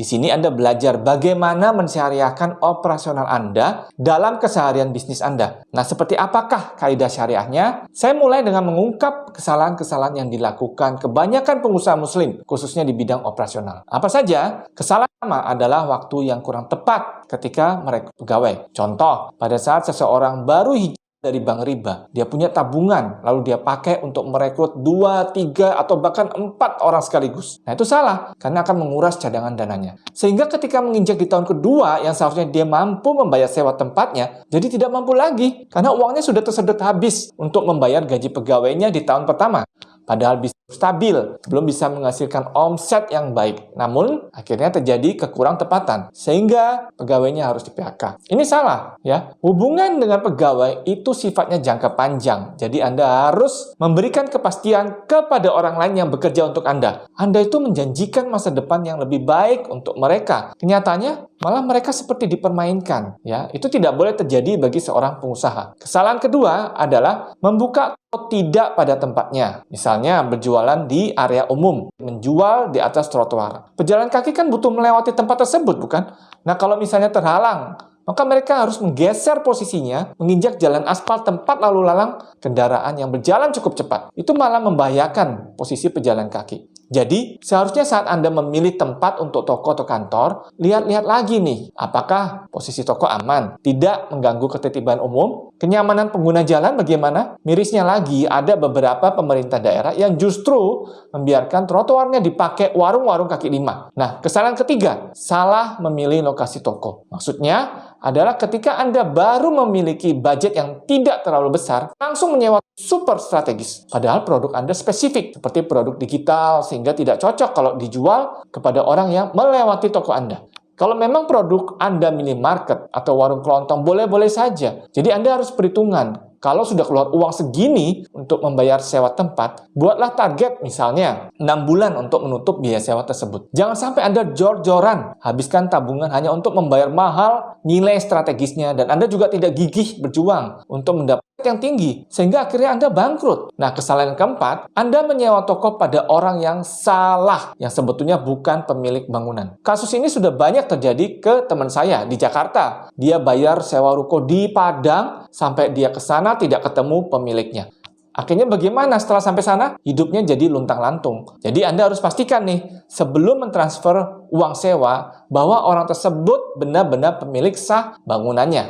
Di sini Anda belajar bagaimana mensyariahkan operasional Anda dalam keseharian bisnis Anda. Nah, seperti apakah kaidah syariahnya? Saya mulai dengan mengungkap kesalahan-kesalahan yang dilakukan kebanyakan pengusaha muslim, khususnya di bidang operasional. Apa saja? Kesalahan pertama adalah waktu yang kurang tepat ketika merekrut pegawai. Contoh, pada saat seseorang baru hijrah dari bank riba, dia punya tabungan, lalu dia pakai untuk merekrut 2, 3, atau bahkan 4 orang sekaligus. Nah, itu salah, karena akan menguras cadangan dananya. Sehingga ketika menginjak di tahun kedua, yang seharusnya dia mampu membayar sewa tempatnya, jadi tidak mampu lagi, karena uangnya sudah tersedot habis untuk membayar gaji pegawainya di tahun pertama. Padahal bisnis stabil, belum bisa menghasilkan omset yang baik. Namun, akhirnya terjadi kekurang tepatan, sehingga pegawainya harus di-PHK. Ini salah, ya. Hubungan dengan pegawai itu sifatnya jangka panjang. Jadi, Anda harus memberikan kepastian kepada orang lain yang bekerja untuk Anda. Anda itu menjanjikan masa depan yang lebih baik untuk mereka. Kenyataannya, malah mereka seperti dipermainkan, ya. Itu tidak boleh terjadi bagi seorang pengusaha. Kesalahan kedua adalah membuka toko tidak pada tempatnya. Misalnya berjualan di area umum, menjual di atas trotoar. Pejalan kaki kan butuh melewati tempat tersebut, bukan? Nah, kalau misalnya terhalang, maka mereka harus menggeser posisinya, menginjak jalan aspal tempat lalu lalang kendaraan yang berjalan cukup cepat. Itu malah membahayakan posisi pejalan kaki. Jadi, seharusnya saat Anda memilih tempat untuk toko atau kantor, lihat-lihat lagi nih, apakah posisi toko aman, tidak mengganggu ketertiban umum, kenyamanan pengguna jalan bagaimana? Mirisnya lagi, ada beberapa pemerintah daerah yang justru membiarkan trotoarnya dipakai warung-warung kaki lima. Nah, kesalahan ketiga, salah memilih lokasi toko. Maksudnya adalah ketika Anda baru memiliki budget yang tidak terlalu besar, langsung menyewa super strategis. Padahal produk Anda spesifik, seperti produk digital, sehingga tidak cocok kalau dijual kepada orang yang melewati toko Anda. Kalau memang produk Anda minimarket atau warung kelontong, boleh-boleh saja. Jadi Anda harus perhitungan. Kalau sudah keluar uang segini untuk membayar sewa tempat, buatlah target misalnya 6 bulan untuk menutup biaya sewa tersebut. Jangan sampai Anda jor-joran, habiskan tabungan hanya untuk membayar mahal nilai strategisnya, dan Anda juga tidak gigih berjuang untuk mendapatkan yang tinggi, sehingga akhirnya Anda bangkrut. Nah, kesalahan keempat, Anda menyewa toko pada orang yang salah, yang sebetulnya bukan pemilik bangunan. Kasus ini sudah banyak terjadi ke teman saya di Jakarta. Dia bayar sewa ruko di Padang, sampai dia ke sana tidak ketemu pemiliknya. Akhirnya bagaimana setelah sampai sana? Hidupnya jadi luntang-lantung. Jadi Anda harus pastikan nih, sebelum mentransfer uang sewa, bahwa orang tersebut benar-benar pemilik sah bangunannya.